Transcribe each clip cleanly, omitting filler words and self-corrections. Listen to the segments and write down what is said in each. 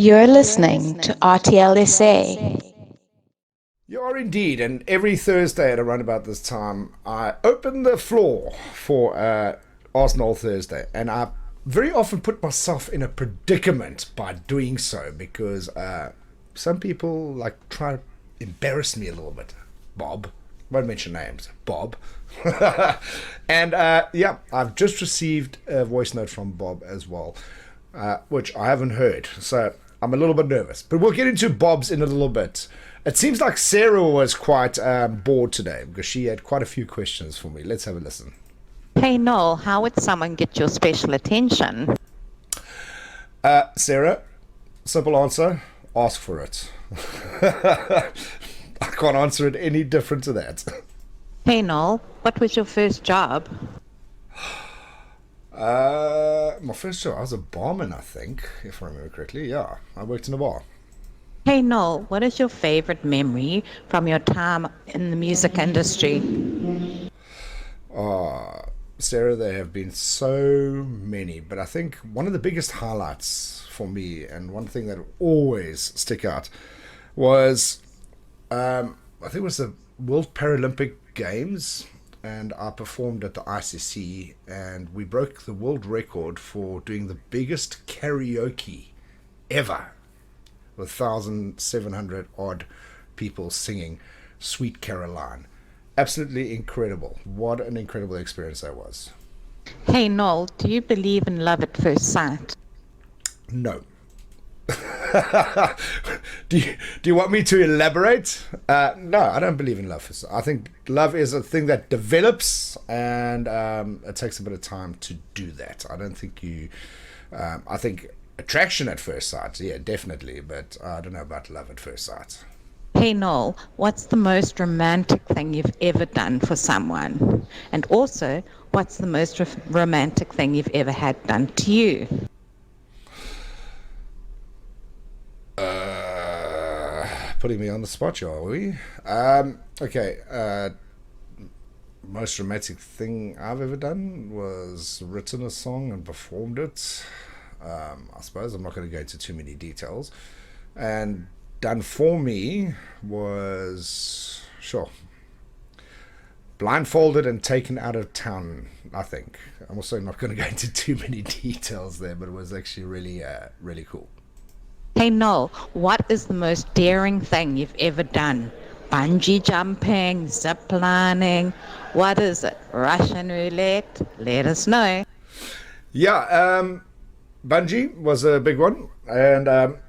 You're listening to RTLSA. You are indeed, and every Thursday at around about this time, I open the floor for Arsenal Thursday, and I very often put myself in a predicament by doing so because some people like try to embarrass me a little bit. Bob, won't mention names. Bob, and yeah, I've just received a voice note from Bob as well, which I haven't heard, so I'm a little bit nervous. But we'll get into Bob's in a little bit. It seems like Sarah was quite bored today because she had quite a few questions for me. Let's have a listen. Hey Noel, how would someone get your special attention? Sarah, simple answer, ask for it. I can't answer it any different to that. Hey Noel, what was your first job? My first job, I was a barman, I think, if I remember correctly. Yeah, I worked in a bar. Hey Noel, what is your favorite memory from your time in the music industry? Sarah, there have been so many, but I think one of the biggest highlights for me, and one thing that will always stick out, was I think it was the World Paralympic Games, and I performed at the ICC, and we broke the world record for doing the biggest karaoke ever, with 1,700 odd people singing Sweet Caroline. Absolutely incredible. What an incredible experience that was. Hey Noel, do you believe in love at first sight? No. Do you want me to elaborate? No, I don't believe in love. I think love is a thing that develops, and it takes a bit of time to do that. I don't think you. I think attraction at first sight, yeah, definitely, but I don't know about love at first sight. Hey Noel, what's the most romantic thing you've ever done for someone? And also, what's the most romantic thing you've ever had done to you? Putting me on the spot, are we? Okay. Most romantic thing I've ever done was written a song and performed it. I suppose I'm not going to go into too many details. And done for me was, sure, blindfolded and taken out of town, I think. I'm also not going to go into too many details there, but it was actually really, really cool. Hey Noel, what is the most daring thing you've ever done? Bungee jumping, zip lining, what is it? Russian roulette? Let us know. Yeah, bungee was a big one, and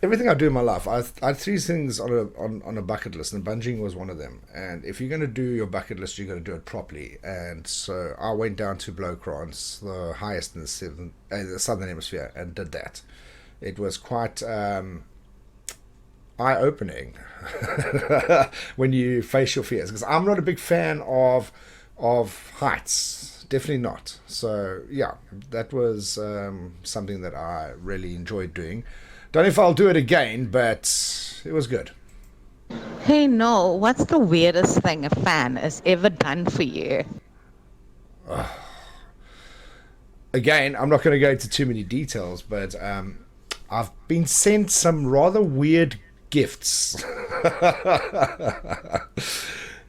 everything I do in my life, I had three things on a bucket list, and bungee was one of them. And if you're going to do your bucket list, you're going to do it properly. And so I went down to Blowkrans, the highest in the southern hemisphere, and did that. It was quite eye-opening when you face your fears, because I'm not a big fan of heights, definitely not. So yeah, that was something that I really enjoyed doing. Don't know if I'll do it again, but it was good. Hey Noel, what's the weirdest thing a fan has ever done for you? Again, I'm not going to go into too many details, but I've been sent some rather weird gifts.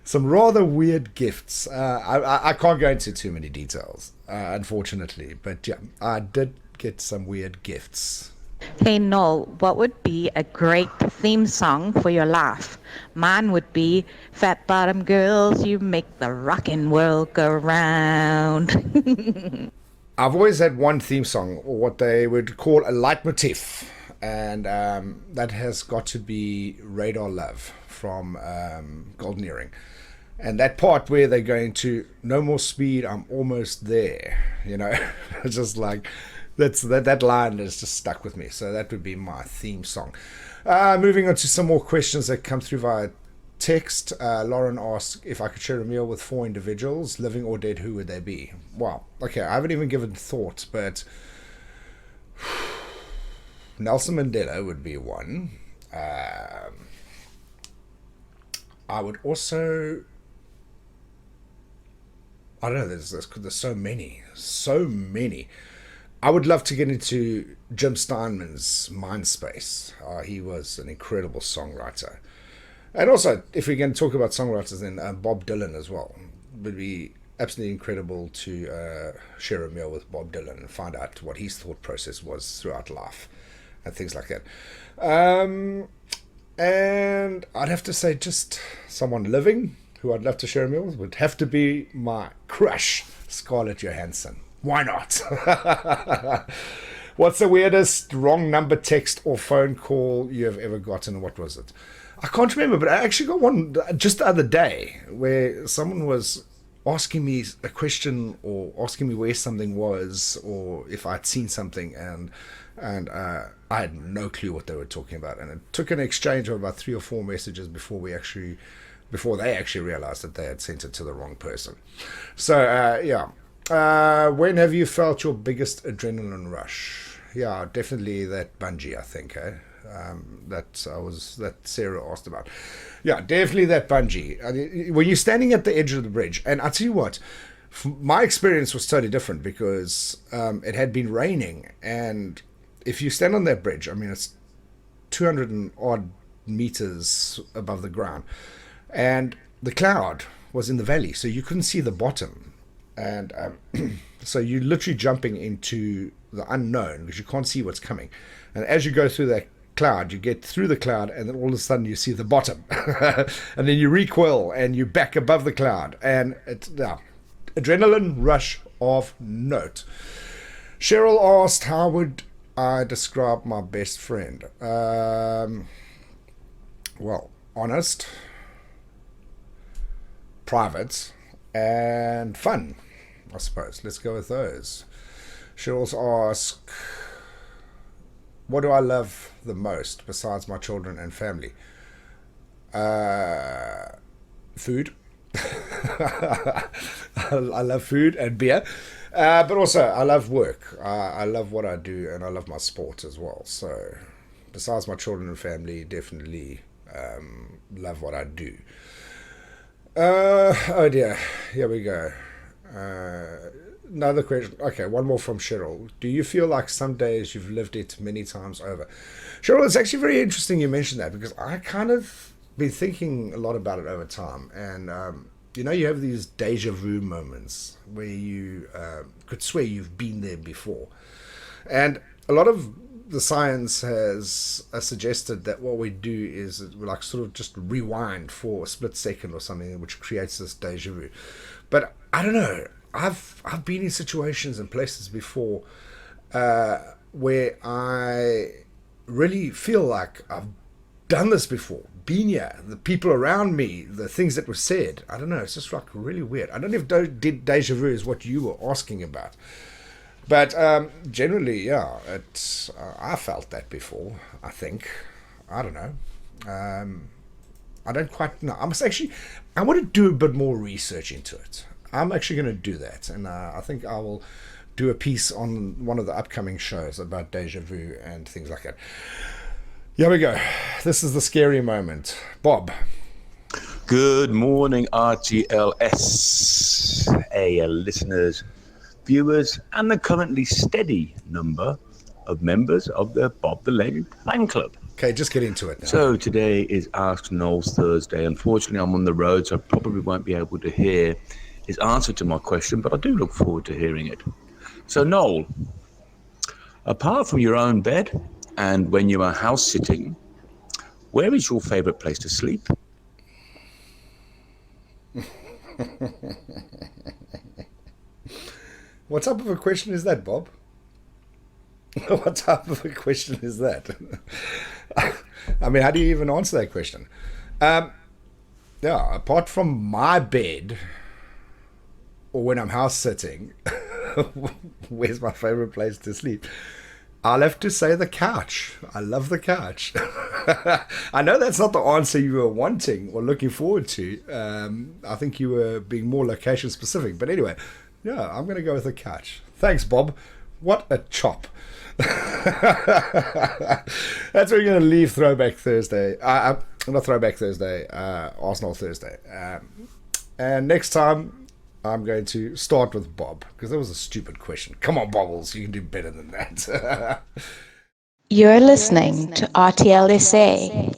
Some rather weird gifts. I can't go into too many details, unfortunately. But yeah, I did get some weird gifts. Hey Noel, what would be a great theme song for your life? Mine would be Fat Bottom Girls, You Make the Rockin' World Go Round. I've always had one theme song, or what they would call a leitmotif, and that has got to be Radar Love from Golden Earring. And that part where they're going to no more speed, I'm almost there, it's just like that line is just stuck with me. So that would be my theme song. Moving on to some more questions that come through via text. Lauren asked if I could share a meal with four individuals, living or dead, who would they be? Wow. Okay, I haven't even given thought, but Nelson Mandela would be one. I would also, I don't know. There's so many. I would love to get into Jim Steinman's mind space. He was an incredible songwriter. And also, if we can talk about songwriters, then Bob Dylan as well. It would be absolutely incredible to share a meal with Bob Dylan and find out what his thought process was throughout life and things like that. And I'd have to say just someone living who I'd love to share a meal with would have to be my crush, Scarlett Johansson. Why not? What's the weirdest wrong number text or phone call you have ever gotten? What was it? I can't remember, but I actually got one just the other day where someone was asking me a question or asking me where something was or if I'd seen something, and I had no clue what they were talking about, and it took an exchange of about 3 or 4 messages before they actually realized that they had sent it to the wrong person. So yeah. When have you felt your biggest adrenaline rush? Yeah, definitely that bungee, I think. That Sarah asked about. Yeah, definitely that bungee. When you're standing at the edge of the bridge, and I tell you what, my experience was totally different because it had been raining, and if you stand on that bridge, I mean it's 200 and odd meters above the ground, and the cloud was in the valley, so you couldn't see the bottom. And so you're literally jumping into the unknown because you can't see what's coming. And as you go through that cloud, you get through the cloud, and then all of a sudden you see the bottom. And then you recoil and you're back above the cloud. And it's adrenaline rush of note. Cheryl asked, how would I describe my best friend? Well, honest, private, and fun, I suppose. Let's go with those. Cheryl's asked, what do I love the most besides my children and family? Food. I love food and beer. But also, I love work. I love what I do, and I love my sport as well. So, besides my children and family, definitely love what I do. Oh dear, here we go. Another question. Okay, one more from Cheryl. Do you feel like some days you've lived it many times over? Cheryl, it's actually very interesting you mentioned that because I kind of been thinking a lot about it over time. And, you have these deja vu moments where you could swear you've been there before. And a lot of the science has suggested that what we do is like sort of just rewind for a split second or something, which creates this deja vu. But I don't know. I've been in situations and places before where I really feel like I've done this before, been here, the people around me, the things that were said. I don't know. It's just like really weird. I don't know if deja vu is what you were asking about. But generally, yeah, I felt that before, I think. I don't know. I don't quite know. I want to do a bit more research into it. I'm actually going to do that. And I think I will do a piece on one of the upcoming shows about deja vu and things like that. Here we go. This is the scary moment. Bob. Good morning, RGLS, listeners, viewers, and the currently steady number of members of the Bob the Leg fan club. Okay, just get into it now. So today is Ask Noel's Thursday. Unfortunately, I'm on the road, so I probably won't be able to hear his answer to my question, but I do look forward to hearing it. So Noel, apart from your own bed and when you are house sitting, where is your favourite place to sleep? What type of a question is that, Bob? What type of a question is that? I mean, how do you even answer that question? Yeah, apart from my bed, or when I'm house sitting, where's my favorite place to sleep? I'll have to say the couch. I love the couch. I know that's not the answer you were wanting or looking forward to. I think you were being more location specific. But anyway, yeah, I'm going to go with the couch. Thanks, Bob. What a chop. That's where we're going to leave Throwback Thursday. Not Throwback Thursday, Arsenal Thursday. And next time, I'm going to start with Bob because that was a stupid question. Come on, Bobbles, you can do better than that. You're listening to RTLSA.